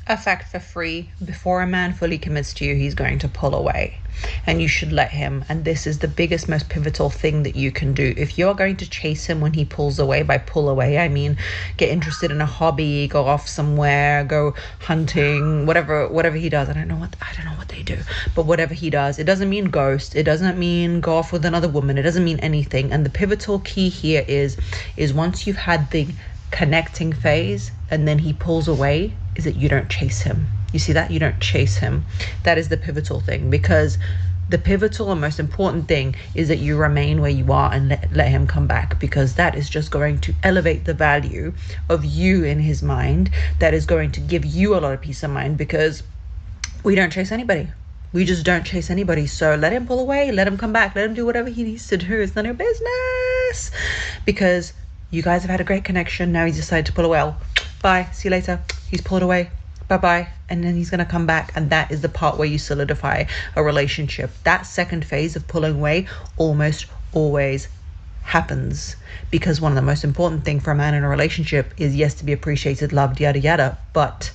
effect for free. Before a man fully commits to you, he's going to pull away, and you should let him. And this is the biggest, most pivotal thing that you can do. If you're going to chase him when he pulls away, by pull away I mean get interested in a hobby, go off somewhere, go hunting, whatever he does. I don't know what they do, but whatever he does, it doesn't mean ghost, it doesn't mean go off with another woman, it doesn't mean anything. And the pivotal key here is once you've had the connecting phase and then he pulls away, is that you don't chase him. You see that? You don't chase him. That is the pivotal thing, because the pivotal and most important thing is that you remain where you are and let him come back, because that is just going to elevate the value of you in his mind. That is going to give you a lot of peace of mind, because we don't chase anybody. We just don't chase anybody. So let him pull away, let him come back, let him do whatever he needs to do. It's none of your business, because you guys have had a great connection. Now he's decided to pull away. Well, bye, see you later. He's pulled away, bye-bye, and then he's going to come back. And that is the part where you solidify a relationship. That second phase of pulling away almost always happens, because one of the most important thing for a man in a relationship is, yes, to be appreciated, loved, yada yada, but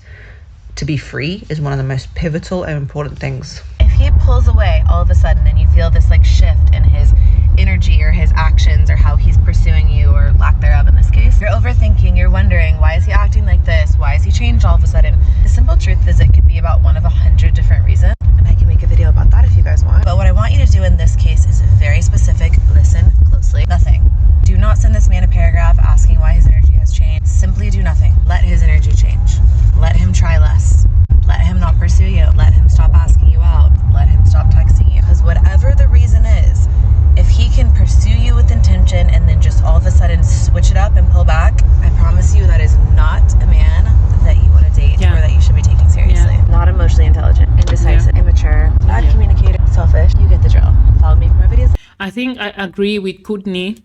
to be free is one of the most pivotal and important things. If he pulls away all of a sudden and you feel this like shift in his energy or his actions or how he's pursuing you, or lack thereof in this case, you're overthinking, you're wondering, why is he acting like this? Why is he changed all of a sudden? The simple truth is it could be about one of 100 different reasons, and I can make a video about that if you guys want. But what I want you to do in this case is very specific. Listen closely. Nothing. Do not send this man a paragraph asking why his energy has changed. Simply do nothing. Let his energy change. Let him try less. Let him not pursue you. Let him stop asking you out. Let him stop texting you. Because whatever the reason is, if he can pursue you with intention and then just all of a sudden switch it up and pull back, I promise you that is not a man that you want to date or that you should be taking seriously. Not emotionally intelligent, indecisive, immature, bad communicator, selfish. You get the drill. Follow me for my videos. I think I agree with Kudni.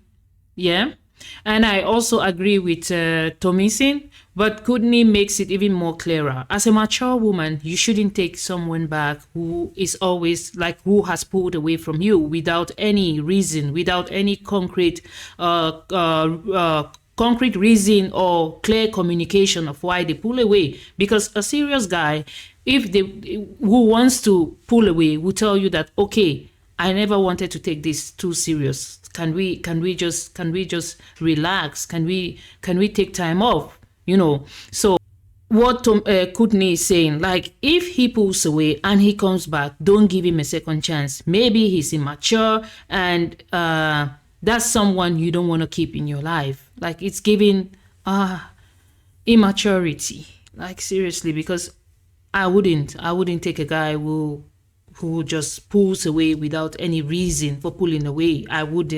Yeah. And I also agree with Tomisin, but Kudni makes it even more clearer. As a mature woman, you shouldn't take someone back who is always like, who has pulled away from you without any reason, without any concrete reason or clear communication of why they pull away. Because a serious guy, who wants to pull away, will tell you that, okay, I never wanted to take this too serious. Can we just relax? Can we take time off? So what Kudni is saying, like, if he pulls away and he comes back, don't give him a second chance. Maybe he's immature, and that's someone you don't want to keep in your life. Like, it's giving immaturity. Like, seriously, because I wouldn't take a guy who just pulls away without any reason for pulling away. I would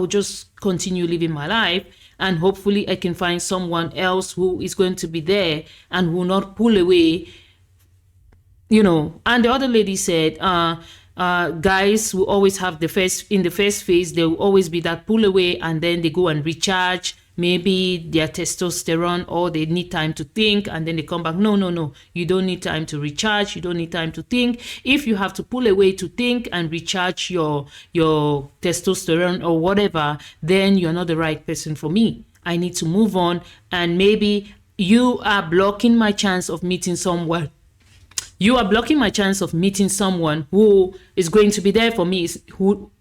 just continue living my life, and hopefully I can find someone else who is going to be there and will not pull away, And the other lady said, guys will always have in the first phase, there will always be that pull away, and then they go and recharge. Maybe their testosterone, or they need time to think, and then they come back. No. You don't need time to recharge. You don't need time to think. If you have to pull away to think and recharge your testosterone or whatever, then you're not the right person for me. I need to move on, and maybe you are blocking my chance of meeting someone. You are blocking my chance of meeting someone who is going to be there for me, who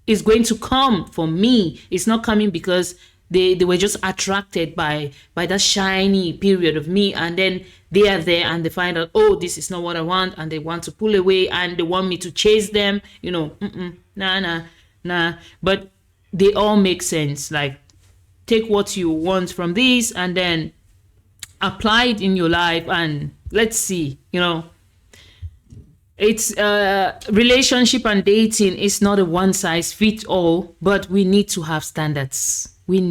is going to come for me. It's not coming because they were just attracted by that shiny period of me, and then they are there and they find out, oh, this is not what I want, and they want to pull away and they want me to chase them. Nah. But they all make sense. Like, take what you want from these and then apply it in your life, and let's see. It's relationship and dating is not a one size fits all, but we need to have standards. Guy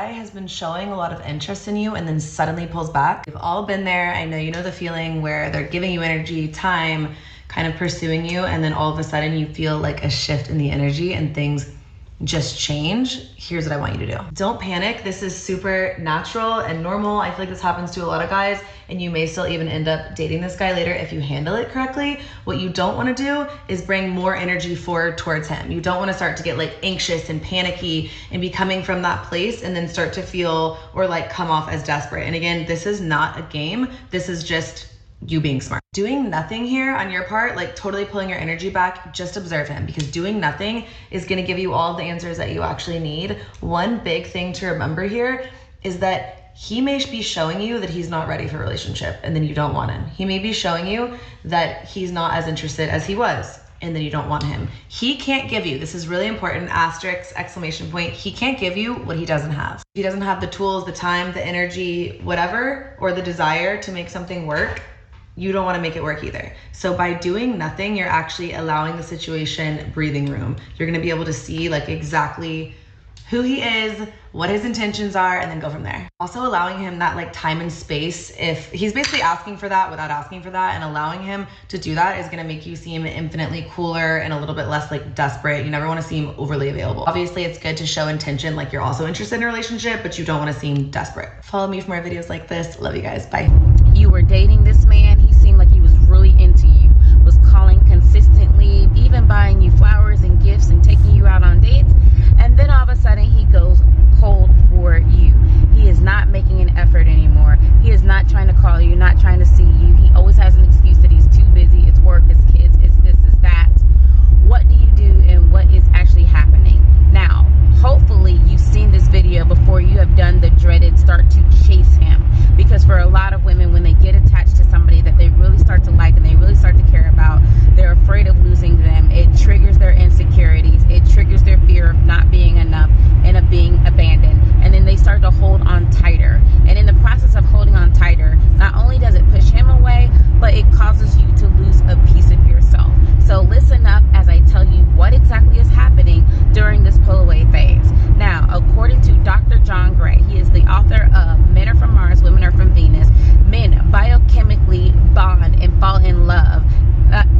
has been showing a lot of interest in you and then suddenly pulls back. We've all been there. I know you know the feeling where they're giving you energy, time, kind of pursuing you, and then all of a sudden you feel like a shift in the energy and things just change, here's what I want you to do. Don't panic. This is super natural and normal. I feel like this happens to a lot of guys, and you may still even end up dating this guy later if you handle it correctly. What you don't want to do is bring more energy forward towards him. You don't want to start to get like anxious and panicky and be coming from that place and then start to feel or like come off as desperate. And again, this is not a game. This is just you being smart. Doing nothing here on your part, like totally pulling your energy back, just observe him, because doing nothing is going to give you all the answers that you actually need. One big thing to remember here is that he may be showing you that he's not ready for a relationship and then you don't want him. He may be showing you that he's not as interested as he was and then you don't want him. He can't give you, this is really important, asterisk, exclamation point, he can't give you what he doesn't have. He doesn't have the tools, the time, the energy, whatever, or the desire to make something work. You don't want to make it work either. So by doing nothing, you're actually allowing the situation breathing room. You're going to be able to see like exactly who he is, what his intentions are, and then go from there. Also allowing him that like time and space. If he's basically asking for that without asking for that, and allowing him to do that is going to make you seem infinitely cooler and a little bit less like desperate. You never want to seem overly available. Obviously it's good to show intention, like you're also interested in a relationship, but you don't want to seem desperate. Follow me for more videos like this. Love you guys. Bye. You were dating this man, he seemed like he was really into you, was calling consistently, even buying you flowers and gifts and taking you out on dates, and then all of a sudden he goes cold for you. He is not making an effort anymore. He is not trying to call you, not trying to see you. He always has an excuse that he's too busy. It's work, it's kids, it's this, it's that. What do you do, and what is actually happening? Now, hopefully you've seen this video before you have done the dreaded start to chase him, because for a lot of women, when they get attached to somebody that they really start to like and they really start to care about, they're afraid of losing them. It triggers their insecurities. It triggers their fear of not being enough and of being abandoned. And then they start to hold on tighter. And in the process of holding on tighter, not only does it push him away, but it causes you to lose a piece of yourself. So listen up as I tell you what exactly is happening during this pull away phase. Now, according to Dr. John Gray, he is the author of Men Are From Mars, Women Are From Venus. Men biochemically bond and fall in love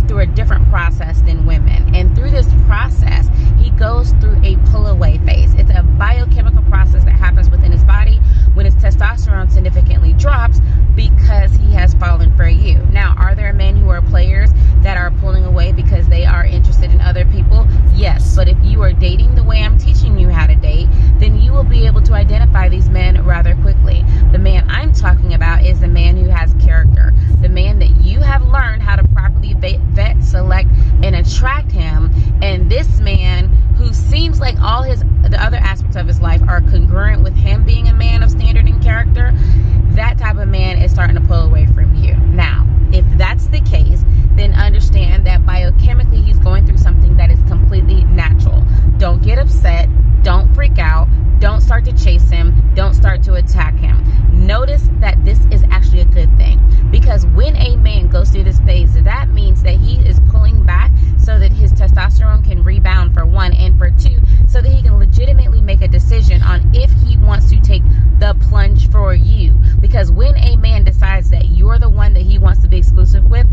through a different process than women. And through this process, he goes through a pull away phase. It's a biochemical process that happens within his body when his testosterone significantly drops because he has fallen for you. Now, are there men who are players that are pulling away because they are interested in other people? Yes, but if you are dating the way I'm teaching you how to date, then you will be able to identify these men rather quickly. The man I'm talking about is the man who has character, the man that you have learned how to properly vet, select, and attract him. And this man who seems like all the other aspects of his life are congruent with him being a man of standard and character, that type of man is starting to pull away from you. Now, if that's the case, then understand that biochemically he's going through something that is completely natural. Don't get upset. Don't freak out. Don't start to chase him. Don't start to attack him. Notice that this is actually a good thing, because when a man goes through this phase, that means that he is pulling back so that his testosterone can rebound, for one, and for two, so that he can legitimately make a decision on if he wants to take the plunge for you. Because when a man decides that you're the one that he wants to be exclusive with,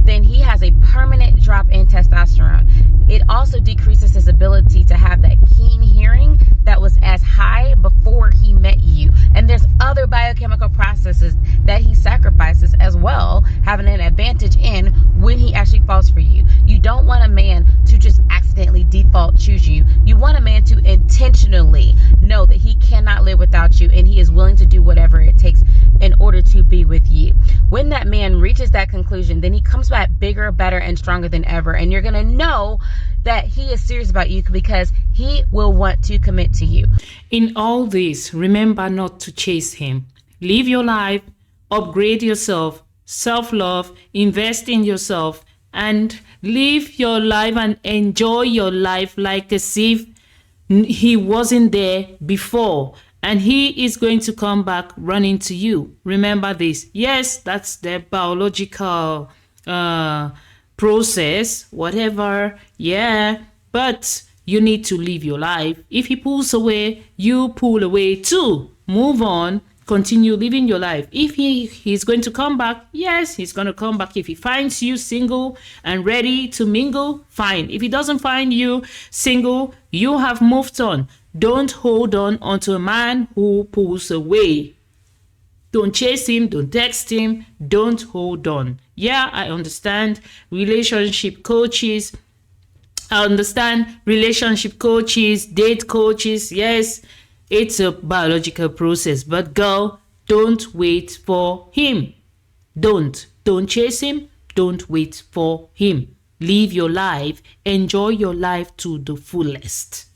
then he has a permanent drop in testosterone. It also decreases his ability to have that keen hearing that was as high before he met you. And there's other biochemical processes that he sacrifices as well, having an advantage in when he actually falls for you. You don't want a man to just accidentally default choose you. You want a man to intentionally know that he cannot live without you, and he is willing to do whatever it takes in order to be with you. When that man reaches that conclusion, then he comes back bigger, better, and stronger than ever. And you're going to know that he is serious about you because he will want to commit to you. In all this, remember not to chase him. Live your life, upgrade yourself, self-love, invest in yourself, and live your life and enjoy your life like as if he wasn't there before. And he is going to come back running to you. Remember this. Yes, that's the biological process, whatever. Yeah, but you need to live your life. If he pulls away, you pull away too. Move on. continue living your life. If he's going to come back, yes, he's going to come back. If he finds you single and ready to mingle, fine. If he doesn't find you single, you have moved on. Don't hold on onto a man who pulls away. Don't chase him, don't text him, don't hold on. Yeah, I understand relationship coaches. I understand relationship coaches, date coaches. Yes, it's a biological process. But girl, don't wait for him. Don't chase him. Don't wait for him. Live your life. Enjoy your life to the fullest.